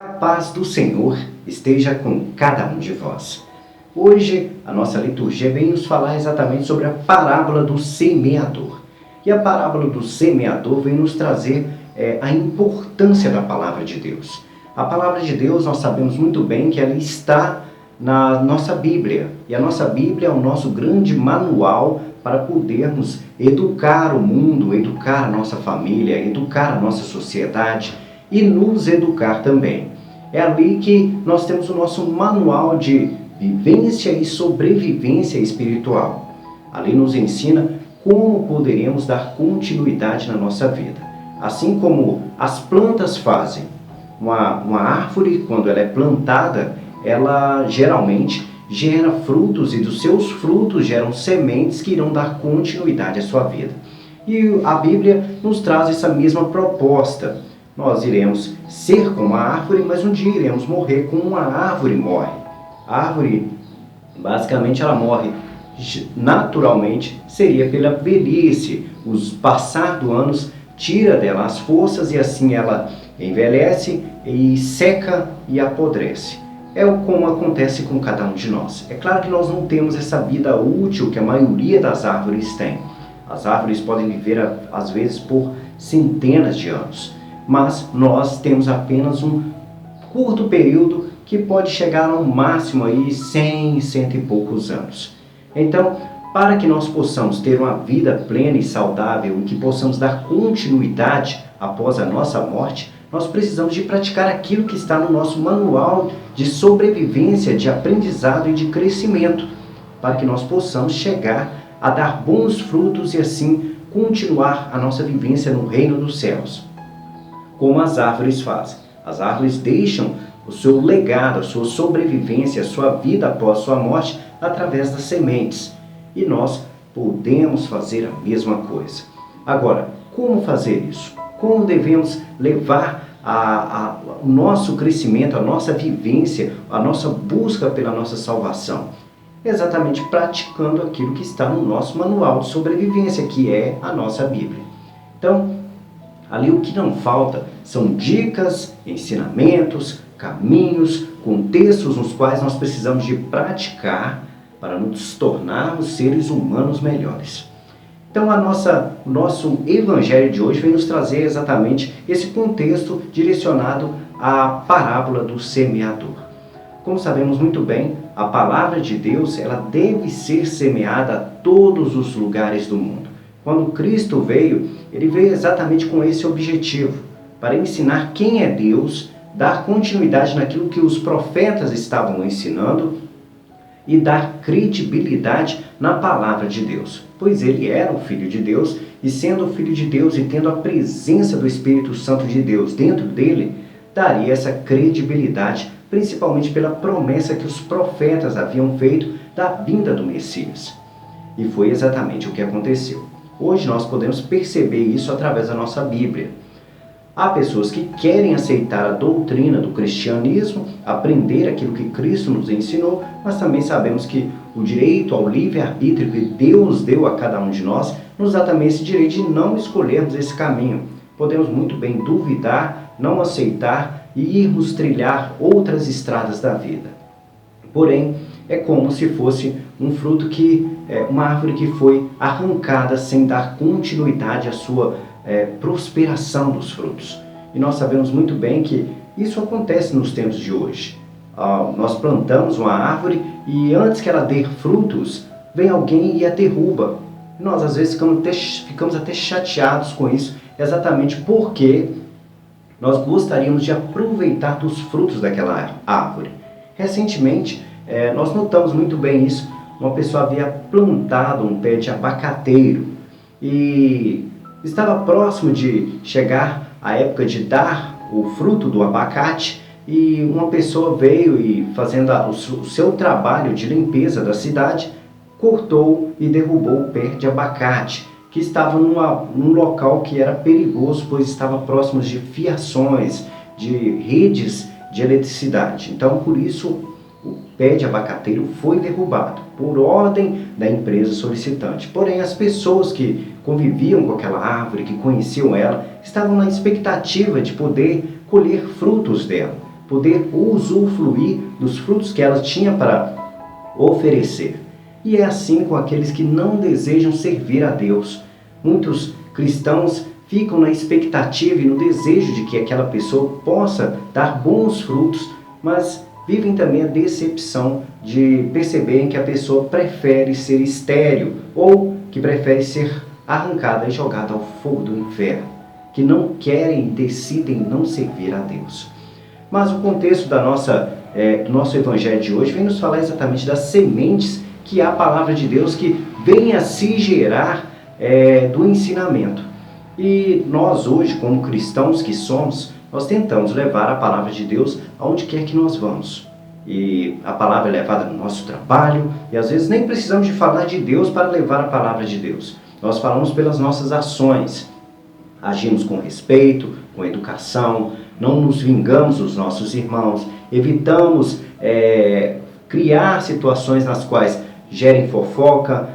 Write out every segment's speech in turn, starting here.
A paz do Senhor esteja com cada um de vós. Hoje, a nossa liturgia vem nos falar exatamente sobre a parábola do semeador. E a parábola do semeador vem nos trazer a importância da palavra de Deus. A palavra de Deus, nós sabemos muito bem que ela está na nossa Bíblia. E a nossa Bíblia é o nosso grande manual para podermos educar o mundo, educar a nossa família, educar a nossa sociedade e nos educar também. É ali que nós temos o nosso manual de vivência e sobrevivência espiritual. Ali nos ensina como poderemos dar continuidade na nossa vida. Assim como as plantas fazem. Uma árvore, quando ela é plantada, ela geralmente gera frutos e dos seus frutos geram sementes que irão dar continuidade à sua vida. E a Bíblia nos traz essa mesma proposta. Nós iremos ser como a árvore, mas um dia iremos morrer como uma árvore morre. A árvore, basicamente, ela morre naturalmente, seria pela velhice. O passar dos anos tira dela as forças e assim ela envelhece e seca e apodrece. É como acontece com cada um de nós. É claro que nós não temos essa vida útil que a maioria das árvores tem. As árvores podem viver, às vezes, por centenas de anos. Mas nós temos apenas um curto período que pode chegar ao máximo aí 100 e poucos anos. Então, para que nós possamos ter uma vida plena e saudável e que possamos dar continuidade após a nossa morte, nós precisamos de praticar aquilo que está no nosso manual de sobrevivência, de aprendizado e de crescimento, para que nós possamos chegar a dar bons frutos e assim continuar a nossa vivência no reino dos céus. Como as árvores fazem. As árvores deixam o seu legado, a sua sobrevivência, a sua vida após sua morte através das sementes. E nós podemos fazer a mesma coisa. Agora, como fazer isso? Como devemos levar o nosso crescimento, a nossa vivência, a nossa busca pela nossa salvação? Exatamente praticando aquilo que está no nosso manual de sobrevivência, que é a nossa Bíblia. Então, ali o que não falta são dicas, ensinamentos, caminhos, contextos nos quais nós precisamos de praticar para nos tornarmos seres humanos melhores. Então o nosso evangelho de hoje vem nos trazer exatamente esse contexto direcionado à parábola do semeador. Como sabemos muito bem, a palavra de Deus ela deve ser semeada a todos os lugares do mundo. Quando Cristo veio, ele veio exatamente com esse objetivo, para ensinar quem é Deus, dar continuidade naquilo que os profetas estavam ensinando e dar credibilidade na palavra de Deus. Pois ele era o Filho de Deus e sendo o Filho de Deus e tendo a presença do Espírito Santo de Deus dentro dele, daria essa credibilidade, principalmente pela promessa que os profetas haviam feito da vinda do Messias. E foi exatamente o que aconteceu. Hoje nós podemos perceber isso através da nossa Bíblia. Há pessoas que querem aceitar a doutrina do cristianismo, aprender aquilo que Cristo nos ensinou, mas também sabemos que o direito ao livre-arbítrio que Deus deu a cada um de nós, nos dá também esse direito de não escolhermos esse caminho. Podemos muito bem duvidar, não aceitar e irmos trilhar outras estradas da vida. Porém, é como se fosse um fruto uma árvore que foi arrancada sem dar continuidade à sua prosperação dos frutos. E nós sabemos muito bem que isso acontece nos tempos de hoje. Nós plantamos uma árvore e antes que ela dê frutos, vem alguém e a derruba. Nós às vezes ficamos até chateados com isso, exatamente porque nós gostaríamos de aproveitar dos frutos daquela árvore. Recentemente, nós notamos muito bem isso. Uma pessoa havia plantado um pé de abacateiro e estava próximo de chegar a época de dar o fruto do abacate e uma pessoa veio e fazendo o seu trabalho de limpeza da cidade, cortou e derrubou o pé de abacate, que estava num local que era perigoso, pois estava próximo de fiações, de redes de eletricidade. Então, por isso, o pé de abacateiro foi derrubado, por ordem da empresa solicitante. Porém, as pessoas que conviviam com aquela árvore, que conheciam ela, estavam na expectativa de poder colher frutos dela, poder usufruir dos frutos que ela tinha para oferecer. E é assim com aqueles que não desejam servir a Deus. Muitos cristãos ficam na expectativa e no desejo de que aquela pessoa possa dar bons frutos, mas vivem também a decepção de perceberem que a pessoa prefere ser estéril ou que prefere ser arrancada e jogada ao fogo do inferno, que não querem e decidem não servir a Deus. Mas o contexto do nosso evangelho de hoje vem nos falar exatamente das sementes que é a palavra de Deus que vem a se gerar do ensinamento. E nós hoje, como cristãos que somos, nós tentamos levar a palavra de Deus aonde quer que nós vamos. E a palavra é levada no nosso trabalho, e às vezes nem precisamos de falar de Deus para levar a palavra de Deus. Nós falamos pelas nossas ações, agimos com respeito, com educação, não nos vingamos dos nossos irmãos, evitamos criar situações nas quais gerem fofoca,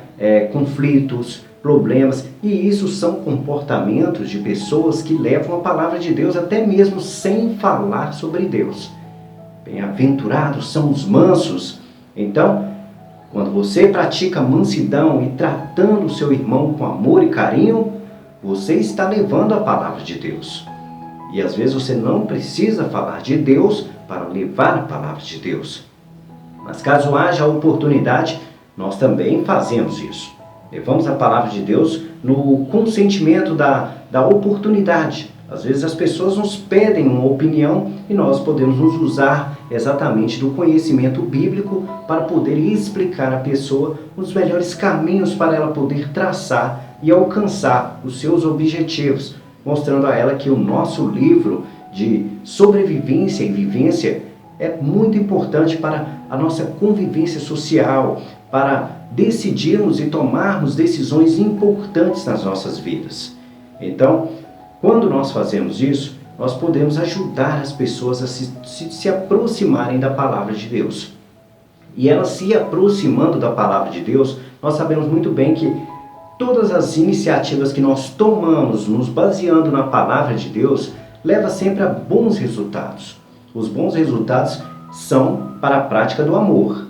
conflitos, problemas, e isso são comportamentos de pessoas que levam a palavra de Deus até mesmo sem falar sobre Deus. Bem-aventurados são os mansos. Então, quando você pratica mansidão e tratando o seu irmão com amor e carinho, você está levando a palavra de Deus. E às vezes você não precisa falar de Deus para levar a palavra de Deus. Mas caso haja a oportunidade, nós também fazemos isso. Levamos a palavra de Deus no consentimento da oportunidade. Às vezes as pessoas nos pedem uma opinião e nós podemos nos usar exatamente do conhecimento bíblico para poder explicar à pessoa os melhores caminhos para ela poder traçar e alcançar os seus objetivos, mostrando a ela que o nosso livro de sobrevivência e vivência é muito importante para a nossa convivência social, para decidirmos e tomarmos decisões importantes nas nossas vidas. Então, quando nós fazemos isso, nós podemos ajudar as pessoas a se aproximarem da palavra de Deus. E elas se aproximando da palavra de Deus, nós sabemos muito bem que todas as iniciativas que nós tomamos, nos baseando na palavra de Deus, leva sempre a bons resultados. Os bons resultados são para a prática do amor.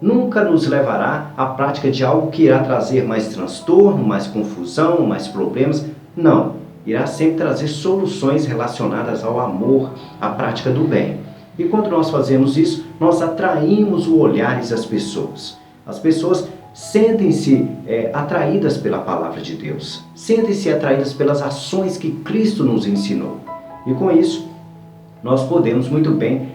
Nunca nos levará à prática de algo que irá trazer mais transtorno, mais confusão, mais problemas. Não. Irá sempre trazer soluções relacionadas ao amor, à prática do bem. E quando nós fazemos isso, nós atraímos os olhares das pessoas. As pessoas sentem-se atraídas pela palavra de Deus. Sentem-se atraídas pelas ações que Cristo nos ensinou. E com isso, nós podemos muito bem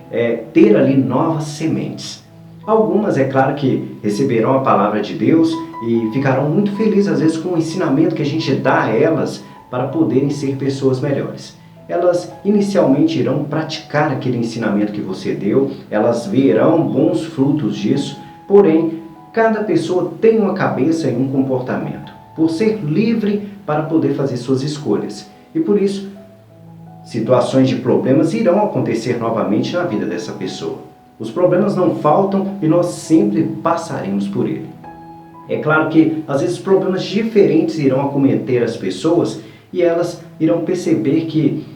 ter ali novas sementes. Algumas, é claro que receberão a palavra de Deus e ficarão muito felizes, às vezes, com o ensinamento que a gente dá a elas para poderem ser pessoas melhores. Elas inicialmente irão praticar aquele ensinamento que você deu, elas verão bons frutos disso, porém, cada pessoa tem uma cabeça e um comportamento, por ser livre para poder fazer suas escolhas. E por isso, situações de problemas irão acontecer novamente na vida dessa pessoa. Os problemas não faltam e nós sempre passaremos por ele. É claro que, às vezes, problemas diferentes irão acometer as pessoas e elas irão perceber que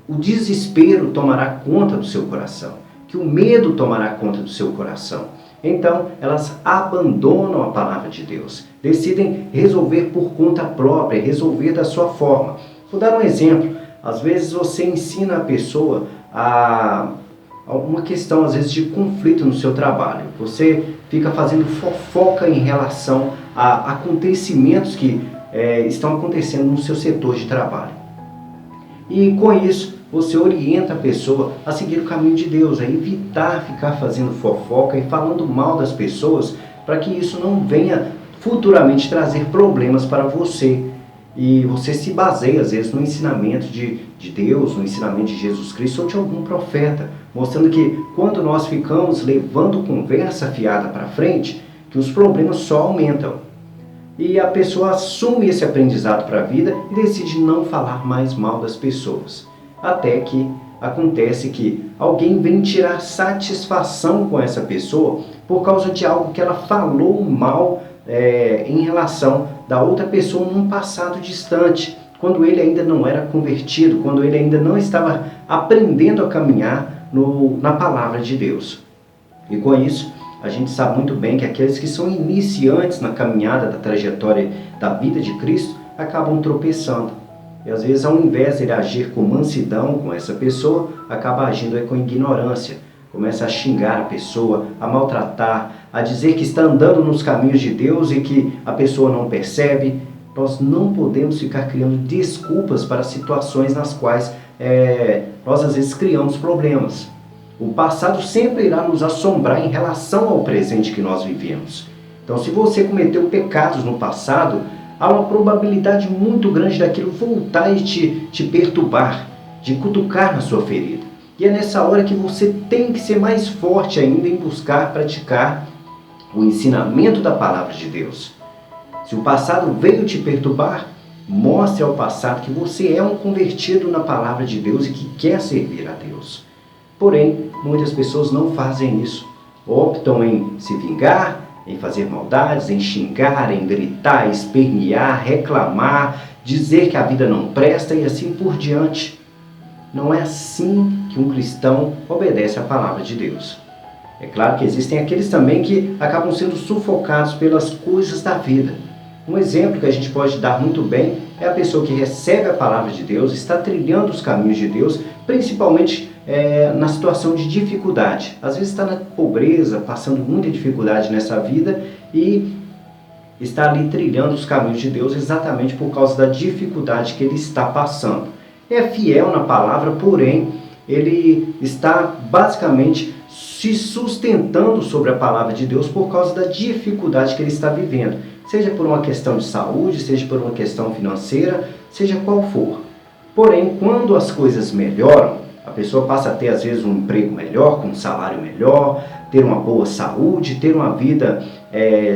o desespero tomará conta do seu coração, que o medo tomará conta do seu coração. Então, elas abandonam a palavra de Deus, decidem resolver por conta própria, resolver da sua forma. Vou dar um exemplo. Às vezes você ensina a pessoa a uma questão, às vezes, de conflito no seu trabalho. Você fica fazendo fofoca em relação a acontecimentos que estão acontecendo no seu setor de trabalho. E com isso, você orienta a pessoa a seguir o caminho de Deus, a evitar ficar fazendo fofoca e falando mal das pessoas, para que isso não venha futuramente trazer problemas para você. E você se baseia, às vezes, no ensinamento de Deus, no ensinamento de Jesus Cristo ou de algum profeta, mostrando que quando nós ficamos levando conversa fiada para frente, que os problemas só aumentam. E a pessoa assume esse aprendizado para a vida e decide não falar mais mal das pessoas. Até que acontece que alguém vem tirar satisfação com essa pessoa por causa de algo que ela falou mal em relação da outra pessoa num passado distante, quando ele ainda não era convertido, quando ele ainda não estava aprendendo a caminhar na palavra de Deus. E com isso, a gente sabe muito bem que aqueles que são iniciantes na caminhada da trajetória da vida de Cristo acabam tropeçando. E às vezes, ao invés de ele agir com mansidão com essa pessoa, acaba agindo com ignorância. Começa a xingar a pessoa, a maltratar, a dizer que está andando nos caminhos de Deus e que a pessoa não percebe. Nós não podemos ficar criando desculpas para situações nas quais nós às vezes criamos problemas. O passado sempre irá nos assombrar em relação ao presente que nós vivemos. Então, se você cometeu pecados no passado, há uma probabilidade muito grande daquilo voltar e te perturbar, de cutucar na sua ferida. E é nessa hora que você tem que ser mais forte ainda em buscar praticar o ensinamento da palavra de Deus. Se o passado veio te perturbar, mostre ao passado que você é um convertido na palavra de Deus e que quer servir a Deus. Porém, muitas pessoas não fazem isso. Optam em se vingar, em fazer maldades, em xingar, em gritar, espernear, reclamar, dizer que a vida não presta e assim por diante. Não é assim que um cristão obedece à palavra de Deus. É claro que existem aqueles também que acabam sendo sufocados pelas coisas da vida. Um exemplo que a gente pode dar muito bem é a pessoa que recebe a palavra de Deus, está trilhando os caminhos de Deus, principalmente na situação de dificuldade. Às vezes está na pobreza, passando muita dificuldade nessa vida e está ali trilhando os caminhos de Deus exatamente por causa da dificuldade que ele está passando. É fiel na palavra, porém, ele está basicamente se sustentando sobre a palavra de Deus por causa da dificuldade que ele está vivendo. Seja por uma questão de saúde, seja por uma questão financeira, seja qual for. Porém, quando as coisas melhoram, a pessoa passa a ter às vezes um emprego melhor, com um salário melhor, ter uma boa saúde, ter uma vida,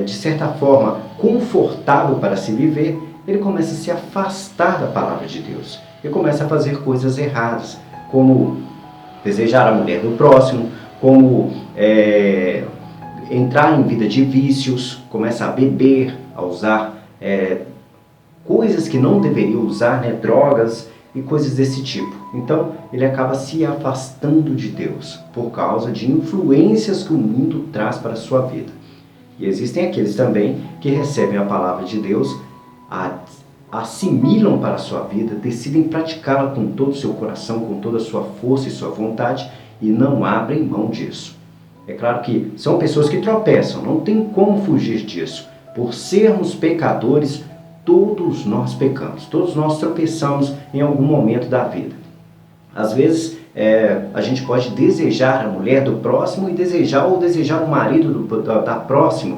de certa forma, confortável para se viver, ele começa a se afastar da palavra de Deus. Ele começa a fazer coisas erradas, como desejar a mulher do próximo, como entrar em vida de vícios, começa a beber, a usar coisas que não deveria usar, drogas e coisas desse tipo. Então, ele acaba se afastando de Deus por causa de influências que o mundo traz para a sua vida. E existem aqueles também que recebem a palavra de Deus, assimilam para a sua vida, decidem praticá-la com todo o seu coração, com toda a sua força e sua vontade e não abrem mão disso. É claro que são pessoas que tropeçam, não tem como fugir disso. Por sermos pecadores, todos nós pecamos, todos nós tropeçamos em algum momento da vida. Às vezes, a gente pode desejar a mulher do próximo e desejar o marido da próxima,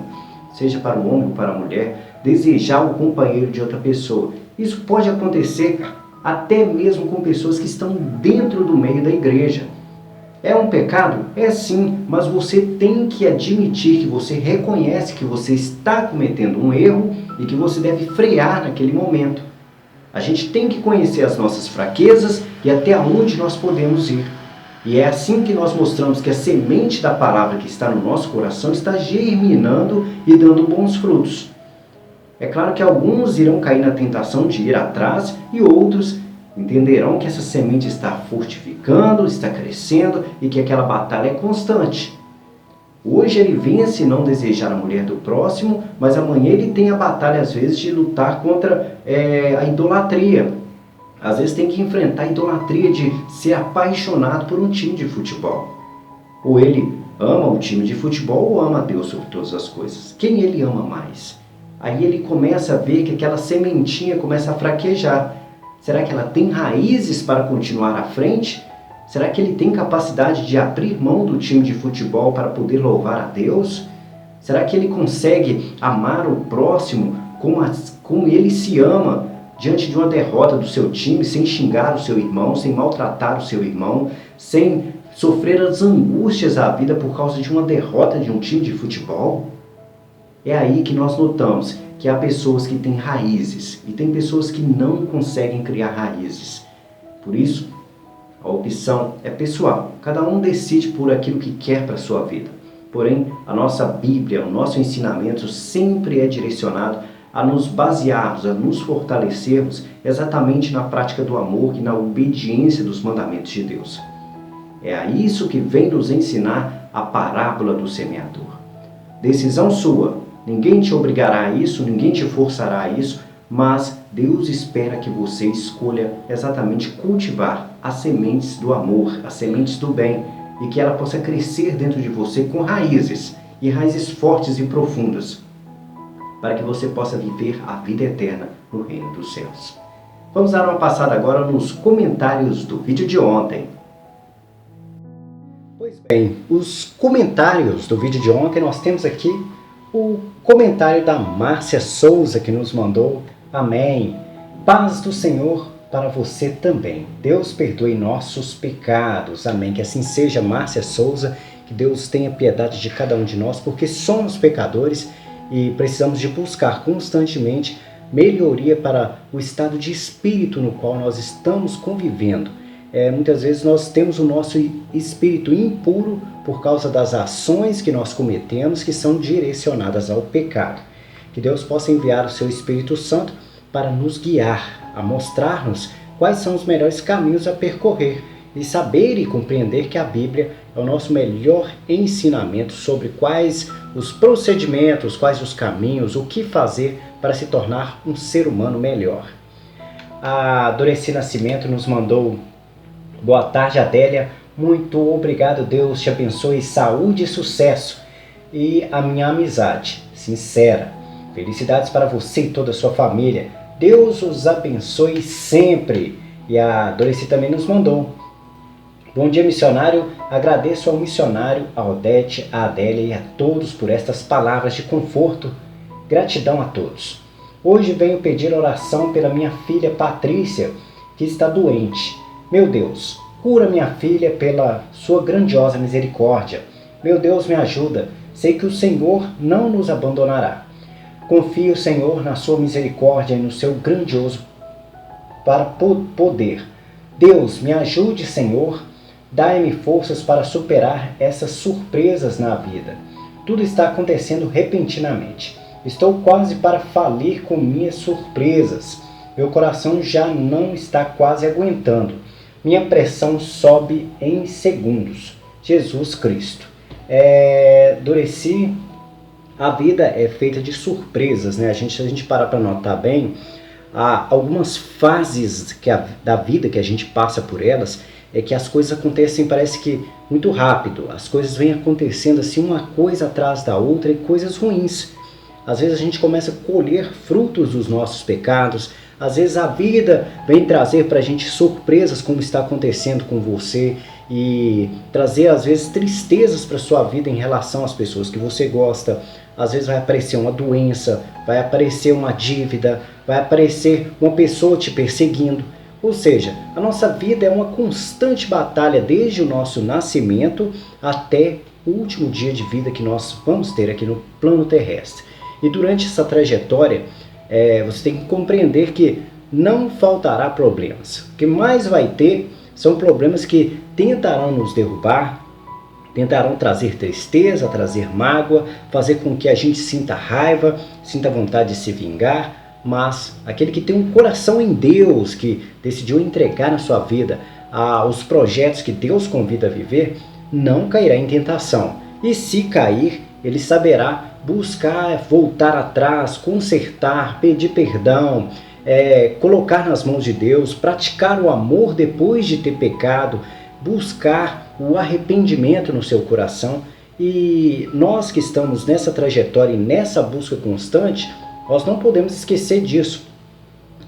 seja para o homem ou para a mulher, desejar o companheiro de outra pessoa. Isso pode acontecer até mesmo com pessoas que estão dentro do meio da igreja. É um pecado? É sim, mas você tem que admitir que você reconhece que você está cometendo um erro e que você deve frear naquele momento. A gente tem que conhecer as nossas fraquezas e até onde nós podemos ir. E é assim que nós mostramos que a semente da palavra que está no nosso coração está germinando e dando bons frutos. É claro que alguns irão cair na tentação de ir atrás e outros entenderão que essa semente está fortificando, está crescendo e que aquela batalha é constante. Hoje ele vence não desejar a mulher do próximo, mas amanhã ele tem a batalha às vezes de lutar contra a idolatria. Às vezes tem que enfrentar a idolatria de ser apaixonado por um time de futebol. Ou ele ama o time de futebol ou ama a Deus sobre todas as coisas. Quem ele ama mais? Aí ele começa a ver que aquela sementinha começa a fraquejar. Será que ela tem raízes para continuar à frente? Será que ele tem capacidade de abrir mão do time de futebol para poder louvar a Deus? Será que ele consegue amar o próximo como ele se ama diante de uma derrota do seu time, sem xingar o seu irmão, sem maltratar o seu irmão, sem sofrer as angústias da vida por causa de uma derrota de um time de futebol? É aí que nós notamos que há pessoas que têm raízes e tem pessoas que não conseguem criar raízes. Por isso, a opção é pessoal. Cada um decide por aquilo que quer para a sua vida. Porém, a nossa Bíblia, o nosso ensinamento sempre é direcionado a nos basearmos, a nos fortalecermos exatamente na prática do amor e na obediência dos mandamentos de Deus. É a isso que vem nos ensinar a parábola do semeador. Decisão sua, ninguém te obrigará a isso, ninguém te forçará a isso, mas Deus espera que você escolha exatamente cultivar as sementes do amor, as sementes do bem, e que ela possa crescer dentro de você com raízes, e raízes fortes e profundas, para que você possa viver a vida eterna no reino dos céus. Vamos dar uma passada agora nos comentários do vídeo de ontem. Pois bem, os comentários do vídeo de ontem, nós temos aqui o comentário da Márcia Souza, que nos mandou: amém. Paz do Senhor para você também. Deus perdoe nossos pecados. Amém. Que assim seja, Márcia Souza. Que Deus tenha piedade de cada um de nós, porque somos pecadores e precisamos de buscar constantemente melhoria para o estado de espírito no qual nós estamos convivendo. Muitas vezes nós temos o nosso espírito impuro por causa das ações que nós cometemos, que são direcionadas ao pecado. Que Deus possa enviar o seu Espírito Santo para nos guiar, a mostrar-nos quais são os melhores caminhos a percorrer e saber e compreender que a Bíblia é o nosso melhor ensinamento sobre quais os procedimentos, quais os caminhos, o que fazer para se tornar um ser humano melhor. A Doreci Nascimento nos mandou: boa tarde, Adélia. Muito obrigado, Deus te abençoe, saúde e sucesso. E a minha amizade sincera. Felicidades para você e toda a sua família. Deus os abençoe sempre. E a Doreci também nos mandou: bom dia, missionário. Agradeço ao missionário, a Odete, a Adélia e a todos por estas palavras de conforto. Gratidão a todos. Hoje venho pedir oração pela minha filha Patrícia, que está doente. Meu Deus, cura minha filha pela sua grandiosa misericórdia. Meu Deus, me ajuda. Sei que o Senhor não nos abandonará. Confio, Senhor, na sua misericórdia e no seu grandioso poder. Deus, me ajude, Senhor. Dai-me forças para superar essas surpresas na vida. Tudo está acontecendo repentinamente. Estou quase para falir com minhas surpresas. Meu coração já não está quase aguentando. Minha pressão sobe em segundos. Jesus Cristo. Doreci, a vida é feita de surpresas, né? Se a gente parar para notar bem, há algumas fases da vida que a gente passa por elas, é que as coisas acontecem, parece que muito rápido. As coisas vêm acontecendo assim, uma coisa atrás da outra, e coisas ruins. Às vezes a gente começa a colher frutos dos nossos pecados. Às vezes a vida vem trazer para a gente surpresas, como está acontecendo com você, e trazer às vezes tristezas para a sua vida em relação às pessoas que você gosta. Às vezes vai aparecer uma doença, vai aparecer uma dívida, vai aparecer uma pessoa te perseguindo. Ou seja, a nossa vida é uma constante batalha desde o nosso nascimento até o último dia de vida que nós vamos ter aqui no plano terrestre. E durante essa trajetória, você tem que compreender que não faltará problemas. O que mais vai ter são problemas que tentarão nos derrubar, tentarão trazer tristeza, trazer mágoa, fazer com que a gente sinta raiva, sinta vontade de se vingar. Mas aquele que tem um coração em Deus, que decidiu entregar na sua vida aos projetos que Deus convida a viver, não cairá em tentação. E se cair, ele saberá buscar, voltar atrás, consertar, pedir perdão, colocar nas mãos de Deus, praticar o amor depois de ter pecado, buscar o arrependimento no seu coração. E nós que estamos nessa trajetória e nessa busca constante, nós não podemos esquecer disso.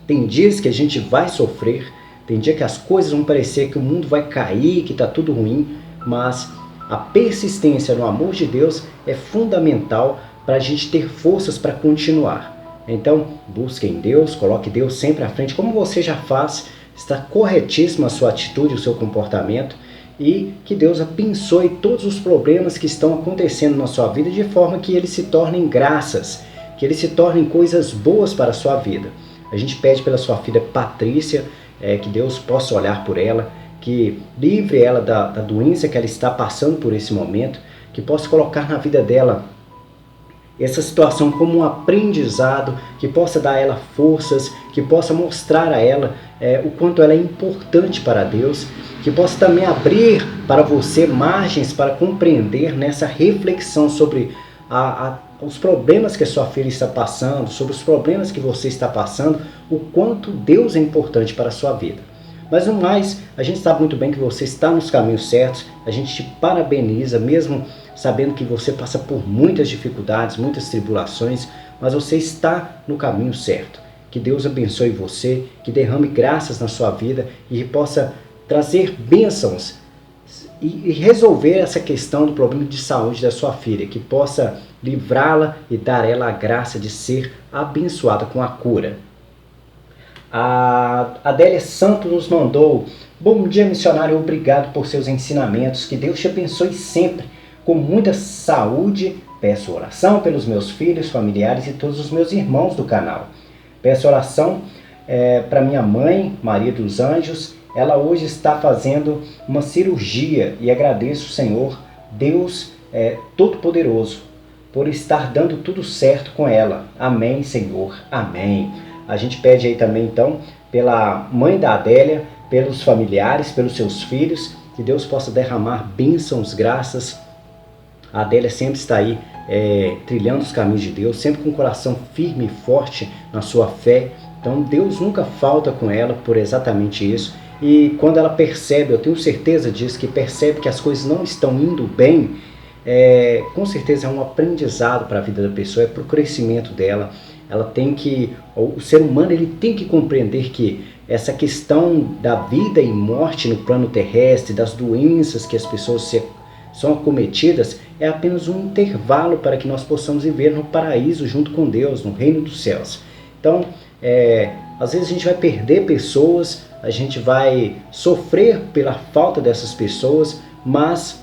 Tem dias que a gente vai sofrer, tem dia que as coisas vão parecer que o mundo vai cair, que está tudo ruim, mas a persistência no amor de Deus é fundamental para a gente ter forças para continuar. Então, busque em Deus, coloque Deus sempre à frente, como você já faz. Está corretíssima a sua atitude, o seu comportamento, e que Deus abençoe todos os problemas que estão acontecendo na sua vida, de forma que eles se tornem graças, que eles se tornem coisas boas para a sua vida. A gente pede pela sua filha Patrícia, que Deus possa olhar por ela, que livre ela da doença que ela está passando por esse momento, que possa colocar na vida dela essa situação como um aprendizado, que possa dar a ela forças, que possa mostrar a ela o quanto ela é importante para Deus, que possa também abrir para você margens para compreender nessa reflexão sobre os problemas que a sua filha está passando, sobre os problemas que você está passando, o quanto Deus é importante para a sua vida. Mas no mais, a gente sabe muito bem que você está nos caminhos certos, a gente te parabeniza, mesmo sabendo que você passa por muitas dificuldades, muitas tribulações, mas você está no caminho certo. Que Deus abençoe você, que derrame graças na sua vida e possa trazer bênçãos e resolver essa questão do problema de saúde da sua filha, que possa livrá-la e dar a ela a graça de ser abençoada com a cura. A Adélia Santos nos mandou: bom dia, missionário, obrigado por seus ensinamentos, que Deus te abençoe sempre, com muita saúde. Peço oração pelos meus filhos, familiares e todos os meus irmãos do canal. Peço oração para minha mãe, Maria dos Anjos. Ela hoje está fazendo uma cirurgia e agradeço o Senhor, Deus Todo-Poderoso, por estar dando tudo certo com ela. Amém, Senhor. Amém. A gente pede aí também, então, pela mãe da Adélia, pelos familiares, pelos seus filhos, que Deus possa derramar bênçãos, graças. A Adélia sempre está aí trilhando os caminhos de Deus, sempre com o coração firme e forte na sua fé. Então, Deus nunca falta com ela por exatamente isso. E quando ela percebe, eu tenho certeza disso, que percebe que as coisas não estão indo bem, com certeza é um aprendizado para a vida da pessoa, é para o crescimento dela. Ela tem que, o ser humano ele tem que compreender que essa questão da vida e morte no plano terrestre, das doenças que as pessoas são acometidas, é apenas um intervalo para que nós possamos viver no paraíso junto com Deus, no reino dos céus. Então, às vezes a gente vai perder pessoas, a gente vai sofrer pela falta dessas pessoas, mas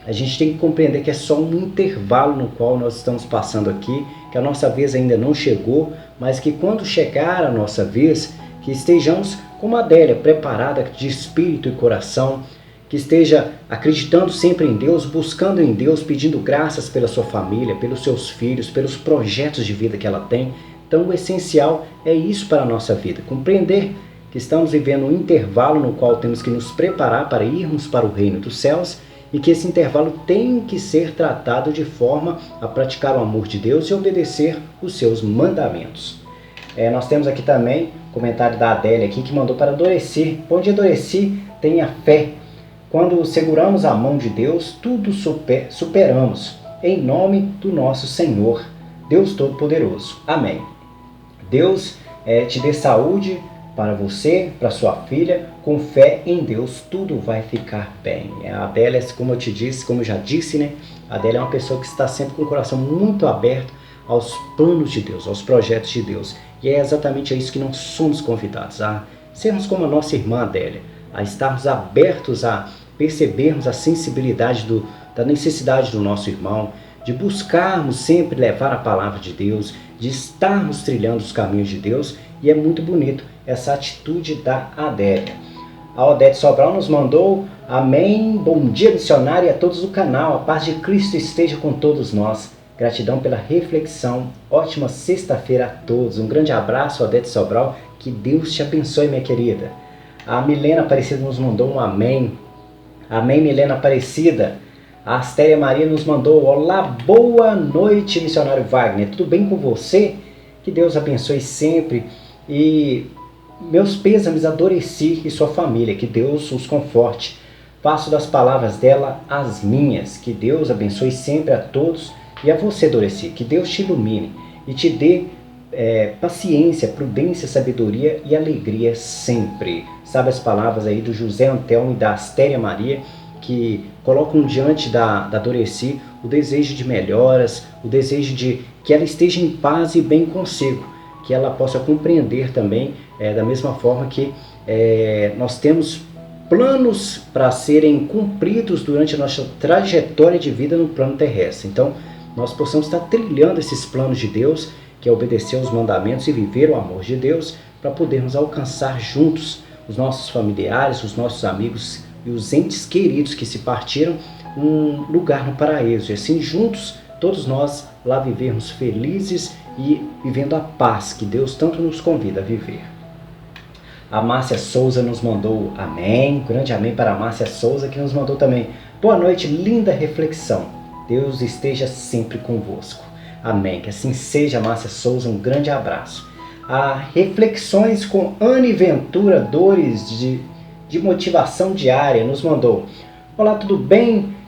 a gente tem que compreender que é só um intervalo no qual nós estamos passando aqui, que a nossa vez ainda não chegou, mas que quando chegar a nossa vez, que estejamos como a Adélia, preparada de espírito e coração, que esteja acreditando sempre em Deus, buscando em Deus, pedindo graças pela sua família, pelos seus filhos, pelos projetos de vida que ela tem. Então o essencial é isso para a nossa vida, compreender que estamos vivendo um intervalo no qual temos que nos preparar para irmos para o reino dos céus, e que esse intervalo tem que ser tratado de forma a praticar o amor de Deus e obedecer os seus mandamentos. Nós temos aqui também o comentário da Adélia aqui, que mandou para Doreci. Bom dia, Doreci, tenha fé. Quando seguramos a mão de Deus, tudo superamos. Em nome do nosso Senhor, Deus Todo-Poderoso. Amém. Deus te dê saúde para você, para sua filha, com fé em Deus, tudo vai ficar bem. A Adélia, como eu te disse, como eu já disse, né? A Adélia é uma pessoa que está sempre com o coração muito aberto aos planos de Deus, aos projetos de Deus. E é exatamente isso que nós somos convidados, a sermos como a nossa irmã Adélia, a estarmos abertos a percebermos a sensibilidade da necessidade do nosso irmão, de buscarmos sempre levar a palavra de Deus, de estarmos trilhando os caminhos de Deus. E é muito bonito essa atitude da Adélia. A Odete Sobral nos mandou: amém, bom dia, missionário, e a todos do canal, a paz de Cristo esteja com todos nós. Gratidão pela reflexão, ótima sexta-feira a todos. Um grande abraço, Odete Sobral, que Deus te abençoe, minha querida. A Milena Aparecida nos mandou um amém. Amém, Milena Aparecida. A Astéria Maria nos mandou: olá, boa noite, missionário Wagner, tudo bem com você? Que Deus abençoe sempre. E meus pêsames a Doreci e sua família, que Deus os conforte. Faço das palavras dela as minhas. Que Deus abençoe sempre a todos. E a você, Doreci, que Deus te ilumine e te dê paciência, prudência, sabedoria e alegria sempre. Sabe as palavras aí do José Antelmo e da Astéria Maria, que colocam diante da Doreci o desejo de melhoras, o desejo de que ela esteja em paz e bem consigo, que ela possa compreender também, da mesma forma que nós temos planos para serem cumpridos durante a nossa trajetória de vida no plano terrestre. Então, nós possamos estar trilhando esses planos de Deus, que é obedecer aos mandamentos e viver o amor de Deus, para podermos alcançar juntos os nossos familiares, os nossos amigos e os entes queridos que se partiram, um lugar no paraíso. E assim, juntos, todos nós lá vivermos felizes e vivendo a paz que Deus tanto nos convida a viver. A Márcia Souza nos mandou amém, grande amém para a Márcia Souza, que nos mandou também: boa noite, linda reflexão, Deus esteja sempre convosco. Amém, que assim seja, Márcia Souza, um grande abraço. Reflexões com Anne Ventura Dores de motivação diária nos mandou: olá, tudo bem?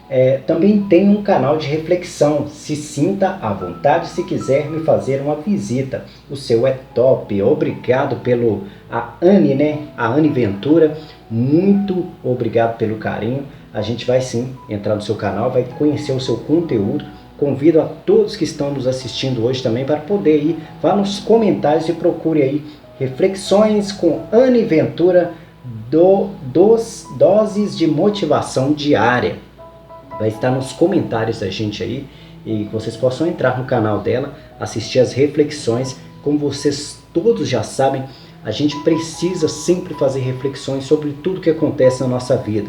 Também tem um canal de reflexão, se sinta à vontade se quiser me fazer uma visita, o seu é top. Obrigado a Anne, né? A Anne Ventura, muito obrigado pelo carinho. A gente vai sim entrar no seu canal, vai conhecer o seu conteúdo. Convido a todos que estão nos assistindo hoje também para poder ir, vá nos comentários e procure aí reflexões com Anne Ventura, doses de motivação diária. Vai estar nos comentários da gente aí, e que vocês possam entrar no canal dela, assistir as reflexões. Como vocês todos já sabem, a gente precisa sempre fazer reflexões sobre tudo que acontece na nossa vida.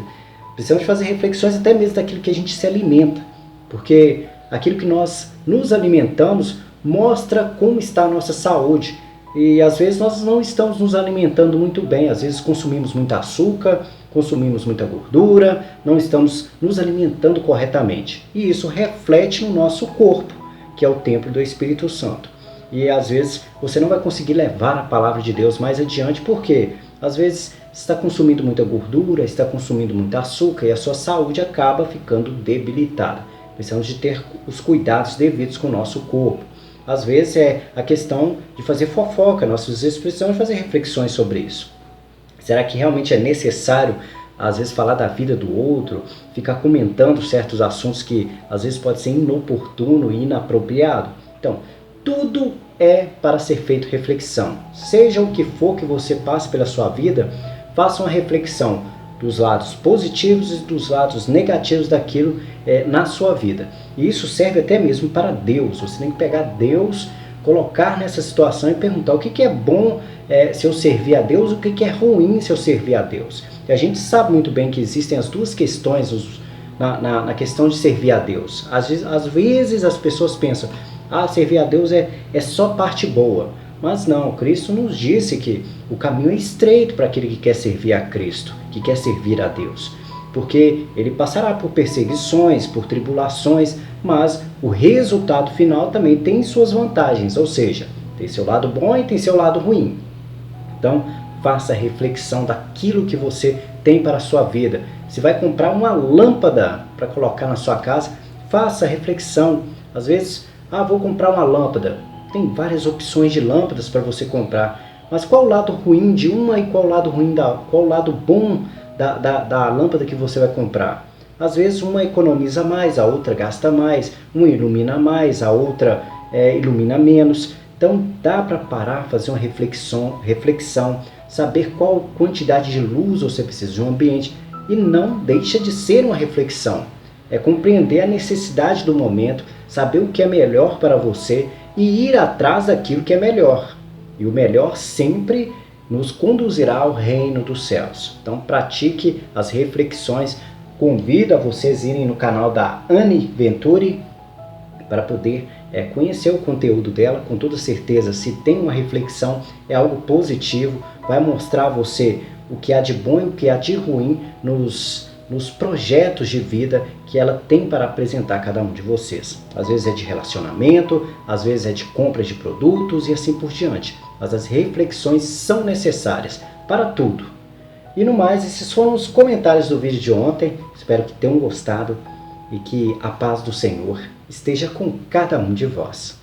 Precisamos fazer reflexões até mesmo daquilo que a gente se alimenta, porque aquilo que nós nos alimentamos mostra como está a nossa saúde. E às vezes nós não estamos nos alimentando muito bem, às vezes consumimos muito açúcar, consumimos muita gordura, não estamos nos alimentando corretamente. E isso reflete no nosso corpo, que é o templo do Espírito Santo. E às vezes você não vai conseguir levar a palavra de Deus mais adiante, porque às vezes está consumindo muita gordura, está consumindo muito açúcar e a sua saúde acaba ficando debilitada. Precisamos de ter os cuidados devidos com o nosso corpo. Às vezes é a questão de fazer fofoca, nós às vezes precisamos fazer reflexões sobre isso. Será que realmente é necessário, às vezes, falar da vida do outro, ficar comentando certos assuntos que às vezes pode ser inoportuno e inapropriado? Então, tudo é para ser feito reflexão. Seja o que for que você passe pela sua vida, faça uma reflexão dos lados positivos e dos lados negativos daquilo na sua vida. E isso serve até mesmo para Deus. Você tem que pegar Deus, colocar nessa situação e perguntar o que é bom se eu servir a Deus, o que é ruim se eu servir a Deus. E a gente sabe muito bem que existem as duas questões na questão de servir a Deus. Às vezes as pessoas pensam: servir a Deus é só parte boa. Mas não, Cristo nos disse que o caminho é estreito para aquele que quer servir a Cristo, que quer servir a Deus. Porque ele passará por perseguições, por tribulações, mas o resultado final também tem suas vantagens, ou seja, tem seu lado bom e tem seu lado ruim. Então, faça a reflexão daquilo que você tem para a sua vida. Se vai comprar uma lâmpada para colocar na sua casa, faça a reflexão. Às vezes, vou comprar uma lâmpada. Tem várias opções de lâmpadas para você comprar. Mas qual o lado ruim de uma e qual o lado bom da lâmpada que você vai comprar? Às vezes uma economiza mais, a outra gasta mais, uma ilumina mais, a outra ilumina menos. Então dá para parar, fazer uma reflexão, saber qual quantidade de luz você precisa de um ambiente, e não deixa de ser uma reflexão. É compreender a necessidade do momento, saber o que é melhor para você e ir atrás daquilo que é melhor. E o melhor sempre nos conduzirá ao reino dos céus. Então pratique as reflexões. Convido a vocês a irem no canal da Anne Ventura para poder conhecer o conteúdo dela. Com toda certeza, se tem uma reflexão, é algo positivo, vai mostrar a você o que há de bom e o que há de ruim nos projetos de vida que ela tem para apresentar a cada um de vocês. Às vezes é de relacionamento, às vezes é de compra de produtos e assim por diante. Mas as reflexões são necessárias para tudo. E no mais, esses foram os comentários do vídeo de ontem. Espero que tenham gostado e que a paz do Senhor esteja com cada um de vós.